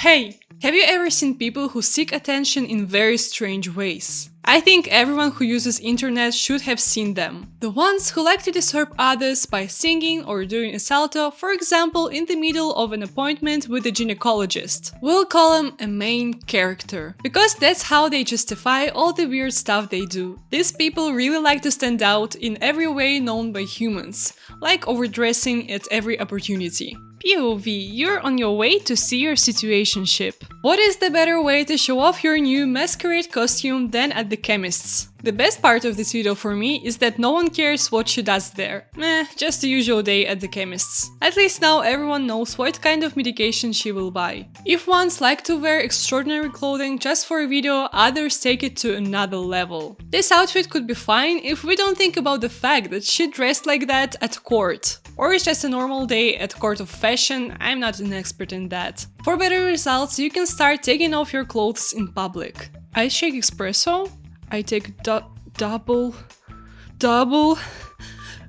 Hey, have you ever seen people who seek attention in very strange ways? I think everyone who uses internet should have seen them. The ones who like to disturb others by singing or doing a salto, for example, in the middle of an appointment with a gynecologist. We'll call them a main character, because that's how they justify all the weird stuff they do. These people really like to stand out in every way known by humans, like overdressing at every opportunity. POV, you're on your way to see your situationship. What is the better way to show off your new masquerade costume than at the chemist's? The best part of this video for me is that no one cares what she does there. Just the usual day at the chemist's. At least now everyone knows what kind of medication she will buy. If ones like to wear extraordinary clothing just for a video, others take it to another level. This outfit could be fine if we don't think about the fact that she dressed like that at court. Or it's just a normal day at court of fashion, I'm not an expert in that. For better results, you can start taking off your clothes in public. I shake espresso. I take double.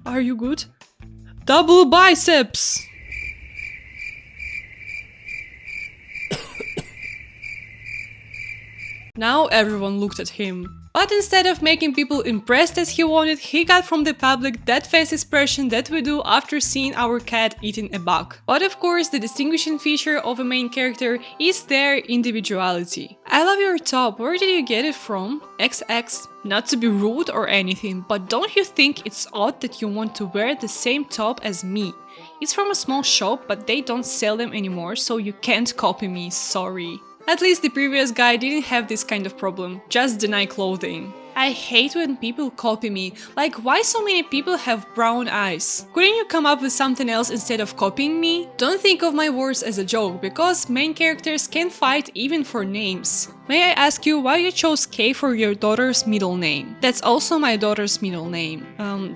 Are you good? Double biceps! Now everyone looked at him. But instead of making people impressed as he wanted, he got from the public that face expression that we do after seeing our cat eating a bug. But of course, the distinguishing feature of a main character is their individuality. I love your top, where did you get it from? XX. Not to be rude or anything, but don't you think it's odd that you want to wear the same top as me? It's from a small shop, but they don't sell them anymore, so you can't copy me, sorry. At least the previous guy didn't have this kind of problem, just deny clothing. I hate when people copy me, like why so many people have brown eyes? Couldn't you come up with something else instead of copying me? Don't think of my words as a joke, because main characters can fight even for names. May I ask you why you chose K for your daughter's middle name? That's also my daughter's middle name.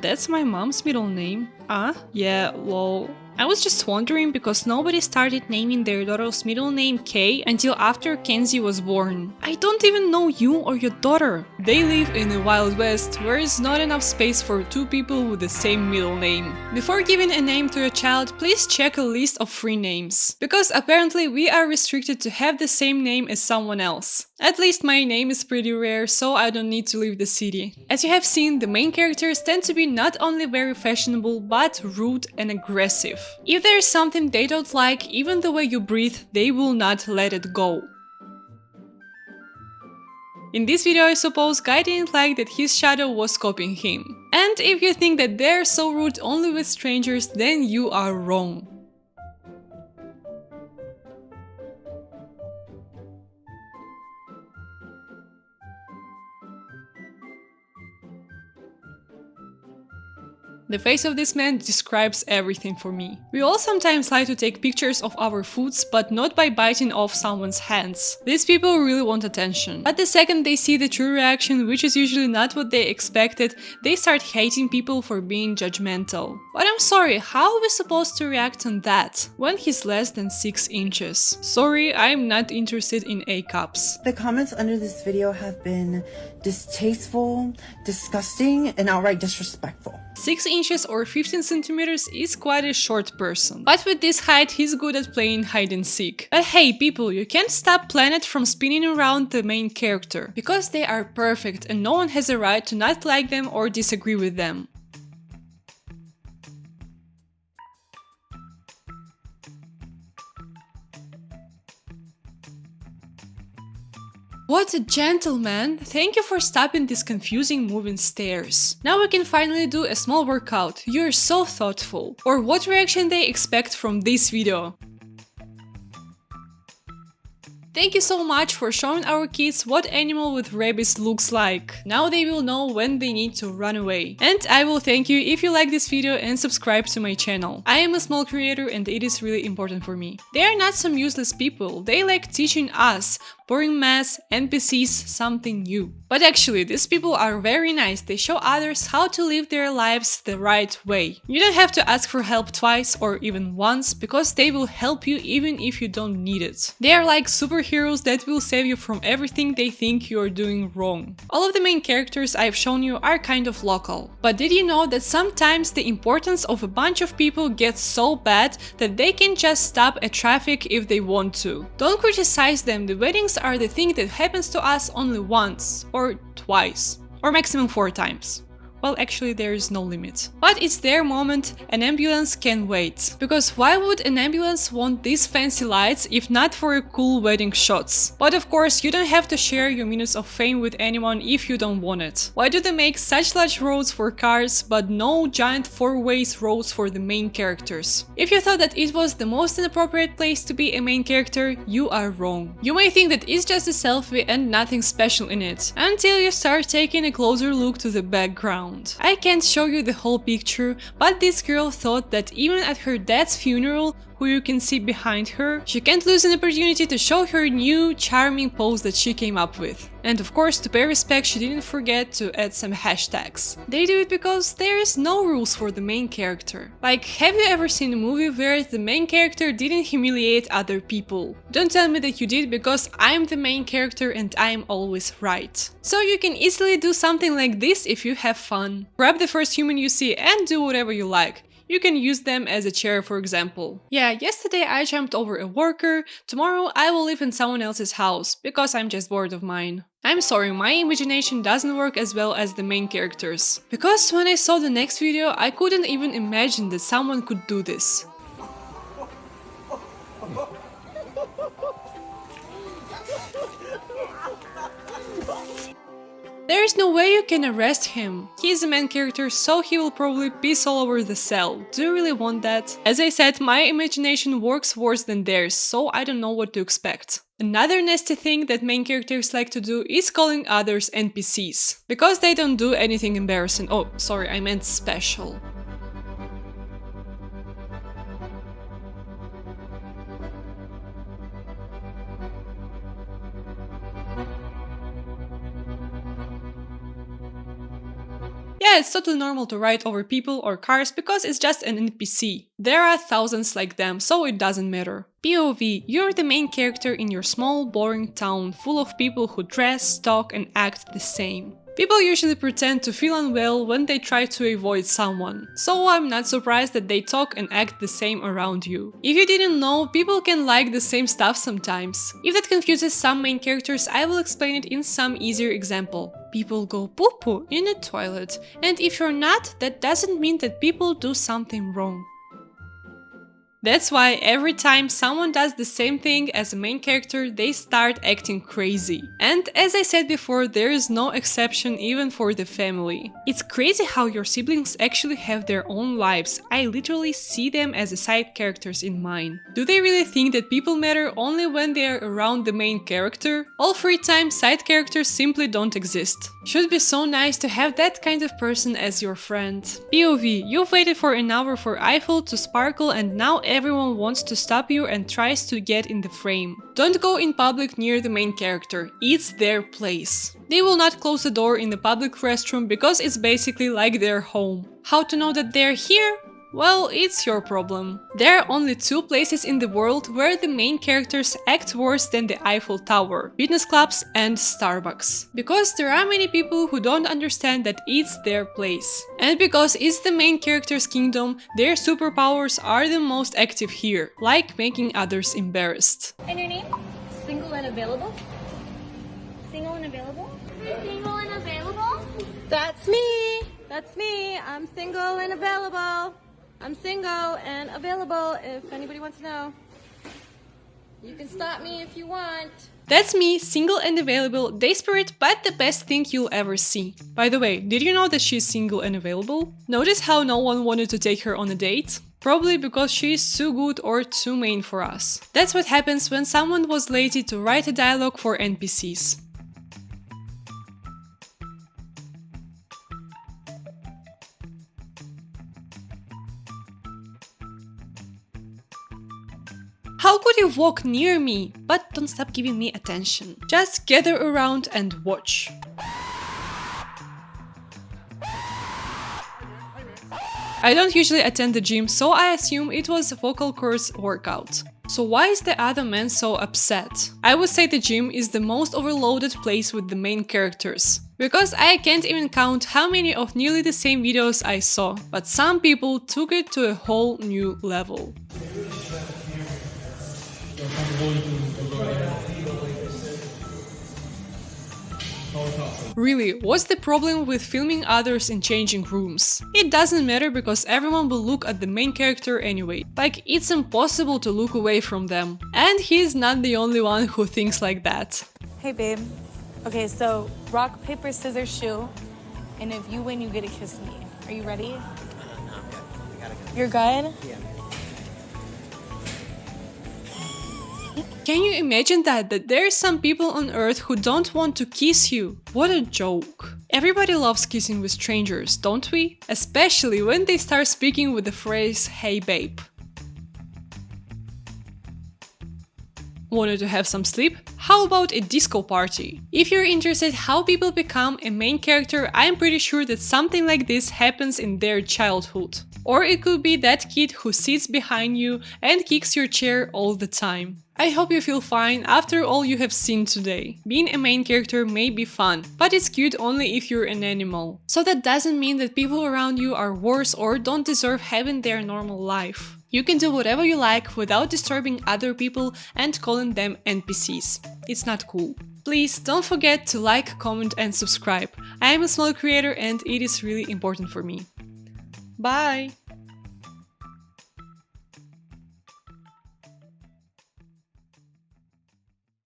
That's my mom's middle name. Yeah, lol. I was just wondering because nobody started naming their daughter's middle name Kay until after Kenzie was born. I don't even know you or your daughter. They live in the Wild West where there's not enough space for two people with the same middle name. Before giving a name to a child, please check a list of free names. Because apparently we are restricted to have the same name as someone else. At least my name is pretty rare, so I don't need to leave the city. As you have seen, the main characters tend to be not only very fashionable, but rude and aggressive. If there is something they don't like, even the way you breathe, they will not let it go. In this video, I suppose Guy didn't like that his shadow was copying him. And if you think that they're so rude only with strangers, then you are wrong. The face of this man describes everything for me. We all sometimes like to take pictures of our foods, but not by biting off someone's hands. These people really want attention. But the second they see the true reaction, which is usually not what they expected, they start hating people for being judgmental. But I'm sorry, how are we supposed to react on that? When he's less than 6 inches. Sorry, I'm not interested in A cups. The comments under this video have been distasteful, disgusting, and outright disrespectful. 6 inches or 15 centimeters is quite a short person. But with this height, he's good at playing hide and seek. But hey people, you can't stop Planet from spinning around the main character. Because they are perfect and no one has a right to not like them or disagree with them. What a gentleman! Thank you for stopping these confusing moving stairs. Now we can finally do a small workout. You're so thoughtful. Or what reaction they expect from this video. Thank you so much for showing our kids what animal with rabies looks like. Now they will know when they need to run away. And I will thank you if you like this video and subscribe to my channel. I am a small creator and it is really important for me. They are not some useless people, they like teaching us. boring mess, NPCs, something new. But actually, these people are very nice. They show others how to live their lives the right way. You don't have to ask for help twice or even once, because they will help you even if you don't need it. They are like superheroes that will save you from everything they think you are doing wrong. All of the main characters I've shown you are kind of local. But did you know that sometimes the importance of a bunch of people gets so bad that they can just stop at traffic if they want to? Don't criticize them. The weddings are the thing that happens to us only once or twice or maximum 4 times. Well, actually, there is no limit. But it's their moment, an ambulance can wait. Because why would an ambulance want these fancy lights if not for a cool wedding shots? But of course, you don't have to share your minutes of fame with anyone if you don't want it. Why do they make such large roads for cars, but no giant 4-way roads for the main characters? If you thought that it was the most inappropriate place to be a main character, you are wrong. You may think that it's just a selfie and nothing special in it, until you start taking a closer look to the background. I can't show you the whole picture, but this girl thought that even at her dad's funeral, who you can see behind her, she can't lose an opportunity to show her new charming pose that she came up with. And of course, to pay respect, she didn't forget to add some hashtags. They do it because there is no rules for the main character. Like, have you ever seen a movie where the main character didn't humiliate other people? Don't tell me that you did, because I'm the main character and I'm always right. So you can easily do something like this if you have fun. Grab the first human you see and do whatever you like. You can use them as a chair, for example. Yeah, yesterday I jumped over a worker, tomorrow I will live in someone else's house, because I'm just bored of mine. I'm sorry, my imagination doesn't work as well as the main characters. Because when I saw the next video, I couldn't even imagine that someone could do this. There is no way you can arrest him. He's the main character, so he will probably piss all over the cell. Do you really want that? As I said, my imagination works worse than theirs, so I don't know what to expect. Another nasty thing that main characters like to do is calling others NPCs. Because they don't do anything embarrassing. Oh, sorry, I meant special. Yeah, it's totally normal to ride over people or cars because it's just an NPC. There are thousands like them, so it doesn't matter. POV, you're the main character in your small, boring town full of people who dress, talk and act the same. People usually pretend to feel unwell when they try to avoid someone, so I'm not surprised that they talk and act the same around you. If you didn't know, people can like the same stuff sometimes. If that confuses some main characters, I will explain it in some easier example. People go poo-poo in a toilet, and if you're not, that doesn't mean that people do something wrong. That's why every time someone does the same thing as a main character, they start acting crazy. And as I said before, there is no exception even for the family. It's crazy how your siblings actually have their own lives. I literally see them as side characters in mine. Do they really think that people matter only when they are around the main character? All free time side characters simply don't exist. Should be so nice to have that kind of person as your friend. POV, you've waited for an hour for Eiffel to sparkle and now everyone wants to stop you and tries to get in the frame. Don't go in public near the main character, it's their place. They will not close the door in the public restroom because it's basically like their home. How to know that they're here? Well, it's your problem. There are only 2 places in the world where the main characters act worse than the Eiffel Tower: fitness clubs and Starbucks. Because there are many people who don't understand that it's their place. And because it's the main character's kingdom, their superpowers are the most active here, like making others embarrassed. And your name? Single and available? Single and available? Single and available? That's me! That's me! I'm single and available! I'm single and available if anybody wants to know. You can stop me if you want. That's me, single and available, desperate, but the best thing you'll ever see. By the way, did you know that she's single and available? Notice how no one wanted to take her on a date? Probably because she is too good or too main for us. That's what happens when someone was lazy to write a dialogue for NPCs. How could you walk near me? But don't stop giving me attention. Just gather around and watch. I don't usually attend the gym, so I assume it was a vocal cords workout. So why is the other man so upset? I would say the gym is the most overloaded place with the main characters. Because I can't even count how many of nearly the same videos I saw, but some people took it to a whole new level. Really, what's the problem with filming others in changing rooms? It doesn't matter because everyone will look at the main character anyway. Like, it's impossible to look away from them. And he's not the only one who thinks like that. Hey babe. Okay, so rock, paper, scissors, shoe. And if you win, you get to kiss me. Are you ready? No, I'm good. We gotta go. You're good? Yeah. Can you imagine that there are some people on earth who don't want to kiss you? What a joke. Everybody loves kissing with strangers, don't we? Especially when they start speaking with the phrase, "Hey babe." Wanted to have some sleep? How about a disco party? If you're interested how people become a main character, I'm pretty sure that something like this happens in their childhood. Or it could be that kid who sits behind you and kicks your chair all the time. I hope you feel fine after all you have seen today. Being a main character may be fun, but it's cute only if you're an animal. So that doesn't mean that people around you are worse or don't deserve having their normal life. You can do whatever you like without disturbing other people and calling them NPCs. It's not cool. Please don't forget to like, comment and subscribe. I am a small creator and it is really important for me. Bye!